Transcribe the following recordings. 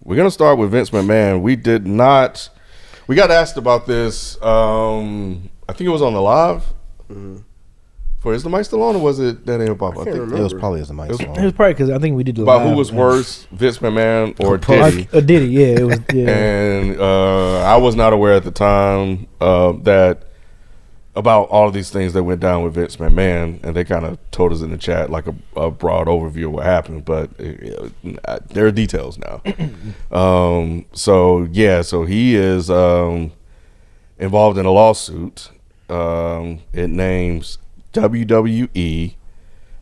we're gonna start with Vince McMahon. We got asked about this. I think it was on the live. Mm-hmm. Is the mic still on, or was it that ain't Pop? I think it was probably the mic still on. It was probably because I think we did the about live. who was worse, Vince McMahon or Diddy? Diddy, yeah, it was. Yeah. And I was not aware at the time that about all of these things that went down with Vince McMahon, and they kind of told us in the chat like a broad overview of what happened, but there are details now. So he is involved in a lawsuit. It names WWE,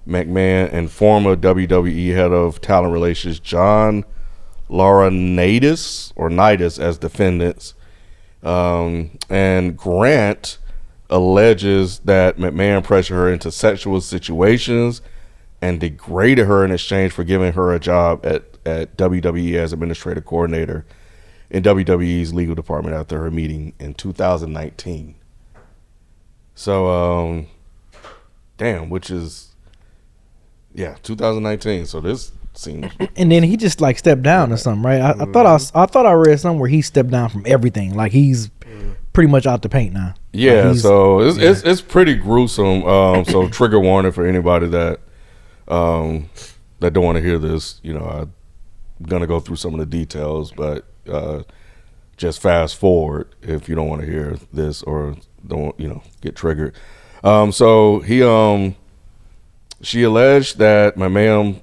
McMahon, and former WWE head of talent relations John Laurinaitis as defendants. And Grant alleges that McMahon pressured her into sexual situations and degraded her in exchange for giving her a job at WWE as administrative coordinator in WWE's legal department after her meeting in 2019. So, which is 2019. So this seems. And then he just like stepped down or something, right? I thought I read somewhere where he stepped down from everything. Like he's pretty much out the paint now. Yeah, so it's pretty gruesome. So trigger warning for anybody that don't want to hear this. I'm gonna go through some of the details, but just fast forward if you don't want to hear this or don't get triggered. So she alleged that McMahon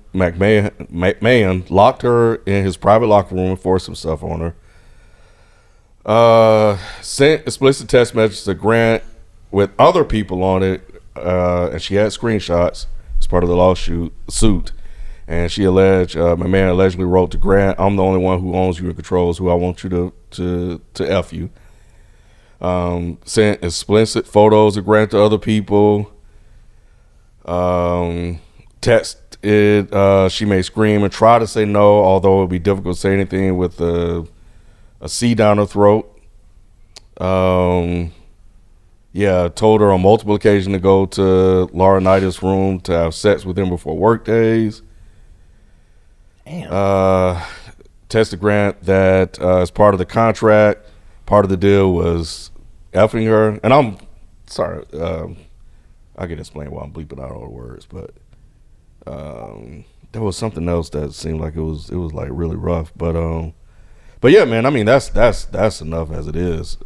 locked her in his private locker room and forced himself on her. Sent explicit text messages to Grant with other people on it, and she had screenshots as part of the lawsuit. And she alleged McMahon allegedly wrote to Grant, "I'm the only one who owns you and controls who I want you to F you." Sent explicit photos of Grant to other people. Texted she may scream and try to say no, although it would be difficult to say anything with a C down her throat. Told her on multiple occasions to go to Laurinaitis' room to have sex with him before work days. Damn. Tested Grant that as part of the contract, part of the deal was effing her. And I'm sorry, I can explain why I'm bleeping out all the words, but there was something else that seemed like it was like really rough. But yeah, man, I mean that's enough as it is.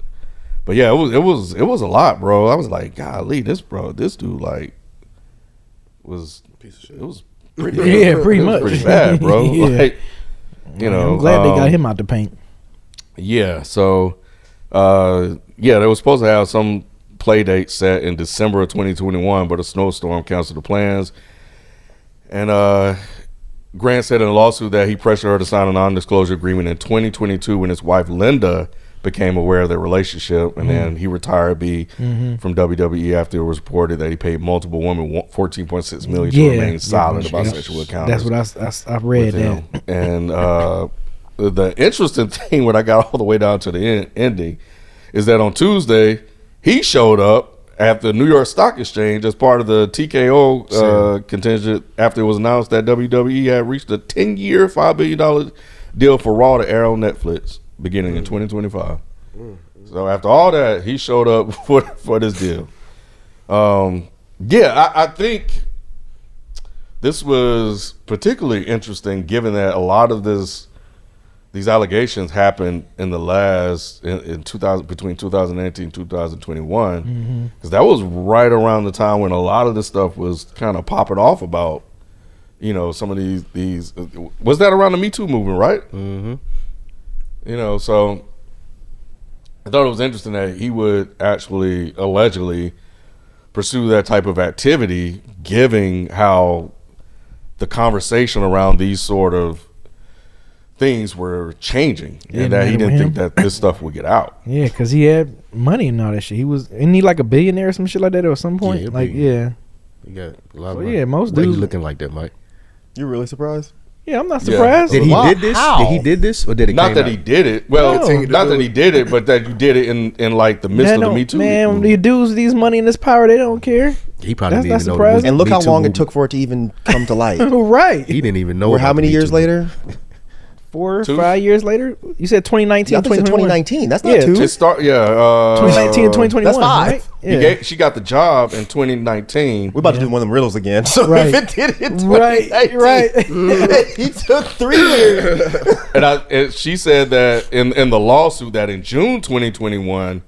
But yeah, it was a lot, bro. I was like, golly, this dude like was a piece of shit. It was pretty pretty much pretty bad, bro. Yeah. Like, I'm glad they got him out the paint. Yeah, so they were supposed to have some play date set in December of 2021, but a snowstorm canceled the plans. And Grant said in a lawsuit that he pressured her to sign a non-disclosure agreement in 2022 when his wife Linda became aware of their relationship, and then he retired from WWE after it was reported that he paid multiple women $14.6 million to remain silent about sexual encounters. That's what I read that. And the interesting thing when I got all the way down to the ending is that on Tuesday he showed up at the New York Stock Exchange as part of the TKO contingent after it was announced that WWE had reached a 10-year, $5 billion deal for Raw to air on Netflix beginning in 2025. So after all that, he showed up for this deal. I think this was particularly interesting given that a lot of these allegations happened in the between 2019 and 2021, because that was right around the time when a lot of this stuff was kind of popping off about, some of these. Was that around the Me Too movement, right? Mm-hmm. So I thought it was interesting that he would actually allegedly pursue that type of activity, given how the conversation around these sort of things were changing, and that he didn't think that this stuff would get out. Yeah, because he had money and all that shit. Isn't he like a billionaire or some shit like that at some point? He got a lot of money. Yeah, most dudes. dudes You looking like that, Mike? You really surprised? Yeah, I'm not surprised. Did he did this? How? Did he did this, or did it? Not that he did it. Well, not that he did it, but that you did it in like the midst of the Me Too. Man, the dudes with these money and this power, they don't care. He probably didn't even know. And look how long it took for it to even come to light. Right. He didn't even know. Or how many years later? 4 or Two? 5 years later. You said 2019, Yeah, I think it's 2019. That's not Yeah, 2. It start 2019 and 2021. That's 5. Right? Yeah. She got the job in 2019. We're about to do one of them riddles again. So Right. if it did it in Right, 2019, he took 3 years. And she said that in the lawsuit that in June 2021,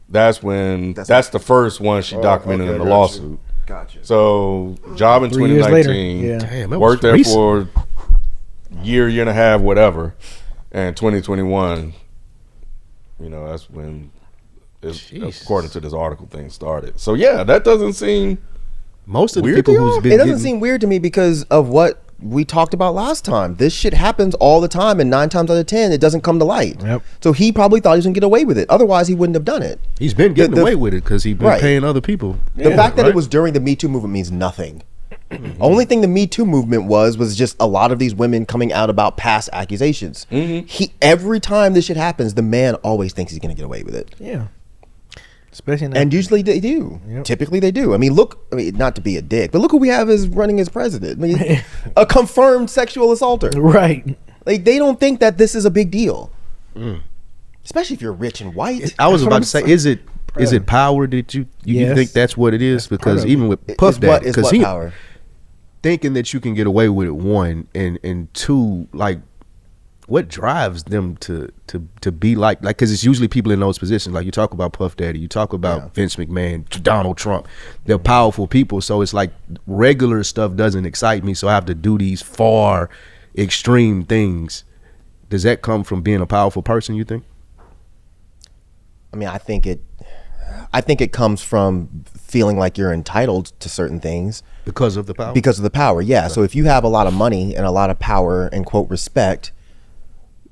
that's the first one she documented in the lawsuit. Gotcha. So job in 3 years later. 2019, Yeah. Damn, that worked was there recent. for year and a half, whatever. And 2021, that's when, according to this article, things started. So yeah, that doesn't seem Most of the weird people to who's y'all? been It doesn't getting- seem weird to me because of what we talked about last time. This shit happens all the time, and 9 times out of 10, it doesn't come to light. Yep. So he probably thought he was gonna get away with it. Otherwise, he wouldn't have done it. He's been getting away with it because he's been Right. paying other people. The fact that right? it was during the Me Too movement means nothing. Only thing the Me Too movement was just a lot of these women coming out about past accusations. Every time this shit happens, the man always thinks he's gonna get away with it. Yeah. Especially in that. And usually they do. Yep. Typically they do. I mean, not to be a dick, but look who we have as running as president. I mean, a confirmed sexual assaulter. Right. Like, they don't think that this is a big deal. Especially if you're rich and white. I was That's what about I'm to say, saying. is it power that you Yes. think that's what it is? Because of even with Puff Daddy, Is because what he power? thinking that you can get away with it, one, and two, like, what drives them to be like because it's usually people in those positions. Like, you talk about Puff Daddy, you talk about Vince McMahon, Donald Trump. They're powerful people, so it's like regular stuff doesn't excite me, so I have to do these far extreme things. Does that come from being a powerful person, you think? I mean, I think it comes from feeling like you're entitled to certain things Because of the power? because of the power. Yeah. So if you have a lot of money and a lot of power and quote respect,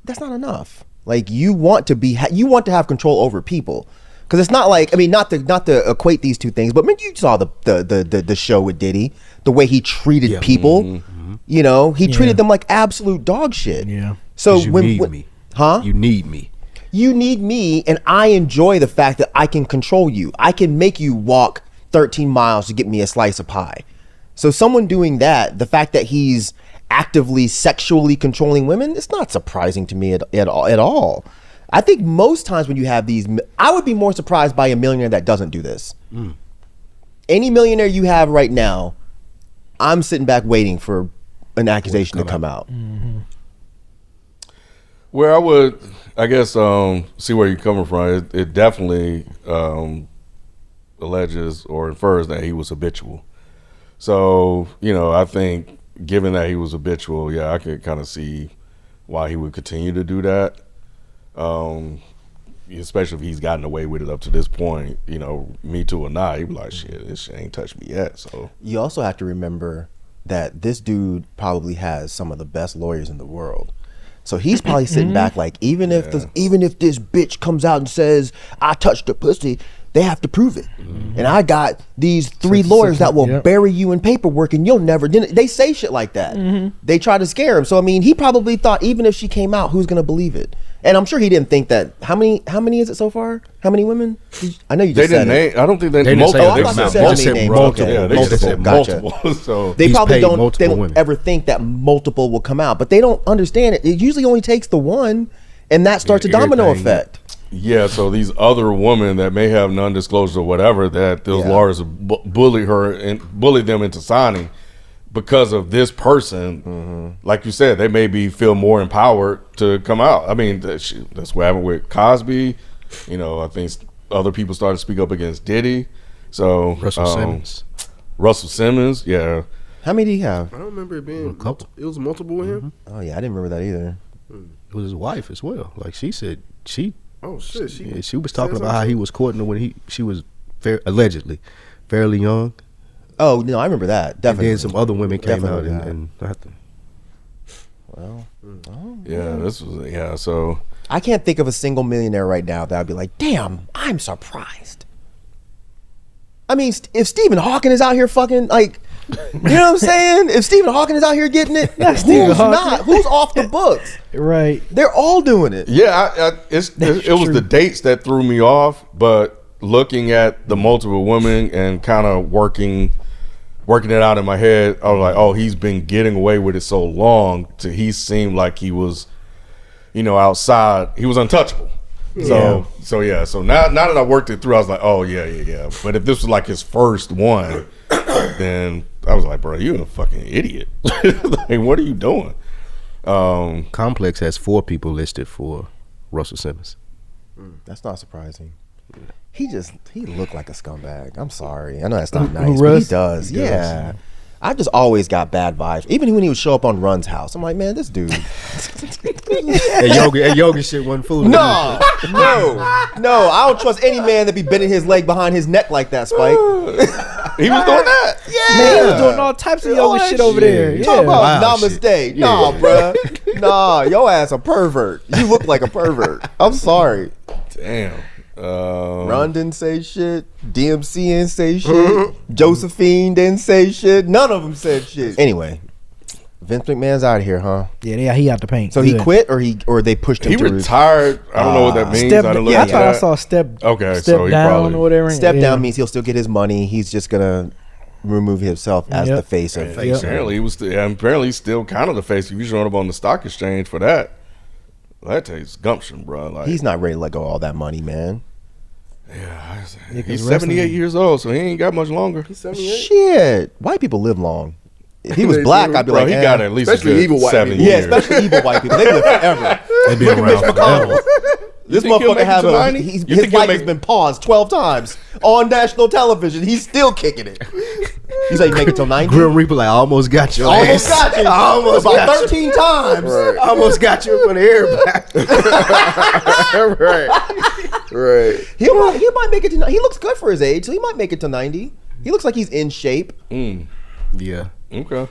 that's not enough. Like, you want to have control over people. Because it's not like, I mean, not to equate these two things, but I mean, you saw the show with Diddy, the way he treated people. You know, he treated them like absolute dog shit. Yeah. So 'Cause you need me. Huh? You need me. You need me, and I enjoy the fact that I can control you. I can make you walk 13 miles to get me a slice of pie. So someone doing that, the fact that he's actively sexually controlling women, it's not surprising to me at all. I think most times when you have these, I would be more surprised by a millionaire that doesn't do this. Any millionaire you have right now, I'm sitting back waiting for an accusation to come out. Where I would, I guess, see where you're coming from. It definitely alleges or infers that he was habitual. So, I think given that he was habitual, yeah, I could kind of see why he would continue to do that. Especially if he's gotten away with it up to this point, Me Too or not, he'd be like, shit, this shit ain't touched me yet. So You also have to remember that this dude probably has some of the best lawyers in the world. So he's probably sitting back like, even if this bitch comes out and says I touched her pussy, they have to prove it. And I got these 3 lawyers that will bury you in paperwork and you'll never. They say shit like that. They try to scare him. So I mean, he probably thought even if she came out, who's gonna believe it? And I'm sure he didn't think that. How many is it so far? How many women? I know you they just said didn't it. name. I don't think they They multiple. didn't Oh, I thought you said how many names. Okay, Yeah, they multiple. just said Gotcha. multiple. So They He's probably paid don't. They multiple don't women. ever think that multiple will come out, but they don't understand it. It usually only takes the one, and that starts a domino everything. effect. yeah, so these other women that may have non-disclosure or whatever that those lawyers bully her and bully them into signing because of this person. Like you said, they maybe feel more empowered to come out. I mean, that's what happened with Cosby. I think other people started to speak up against Diddy. So Russell Simmons, yeah. How many do you have? I don't remember it being couple. It was multiple with him. Oh yeah, I didn't remember that either. It was his wife as well. Like, she said, she Oh shit, she was talking about how he was courting her when she was allegedly fairly young. Oh no, I remember that definitely. And then some other women came out Definitely and I think Well, Yeah, this was so I can't think of a single millionaire right now that I'd be like, damn, I'm surprised. I mean, if Stephen Hawking is out here fucking, like, you know what I'm saying? If Stephen Hawking is out here getting it, Stephen who's Hawking. not? Who's off the books? Right. They're all doing it. yeah, it was true. the dates that threw me off, but looking at the multiple women and kind of working it out in my head, I was like, oh, he's been getting away with it so long. He seemed like he was outside, he was untouchable. So now that I worked it through, I was like, oh yeah. But if this was like his first one, then I was like, bro, you're a fucking idiot. Like, what are you doing? Complex has 4 people listed for Russell Simmons. That's not surprising. He looked like a scumbag. I'm sorry. I know that's not Who, nice, but Russ? he does. Yeah. I just always got bad vibes. Even when he would show up on Run's house, I'm like, man, this dude. Yoga shit wasn't fooling. No. I don't trust any man that be bending his leg behind his neck like that, Spike. He was doing that. Man, he was doing all types of yoga shit over there. You talk Yeah. about Wow, namaste. Nah, bruh. Nah, your ass a pervert. You look like a pervert. I'm sorry. Damn. Ron didn't say shit. DMC didn't say shit. Josephine didn't say shit. None of them said shit. Anyway, Vince McMahon's out of here, huh? Yeah, he out the paint. So he quit, or they pushed him He to retired. I don't know what that means. Step, I didn't look I at thought I that. saw step. Okay, step so he down probably- or whatever. Step Yeah. down means he'll still get his money. He's just gonna remove himself as Yep. the face of. Yep. Apparently, he was. Apparently, he's still kind of the face. If you showing up on the stock exchange for that, that takes gumption, bro. Like He's not ready to let go of all that money, man. yeah, 'cause he's wrestling- 78 years old, so he ain't got much longer. Shit, white people live long. If he was They black, do, I'd be Bro, like, he eh. got at least Especially a good evil white 7 people. Yeah, years. especially evil white people. They live forever. They be around forever. This think he'll motherfucker make it have to a 90? his You think he'll life has make- been paused 12 times on national television. He's still kicking it. He's like, make it till 90. Grim Reaper, like, I almost got your Almost ass. got you. I almost about got 13 times. Right. I almost got you for the airbag. Right. He might make it to. He looks good for his age, so he might make it to 90. He looks like he's in shape. Yeah. Okay.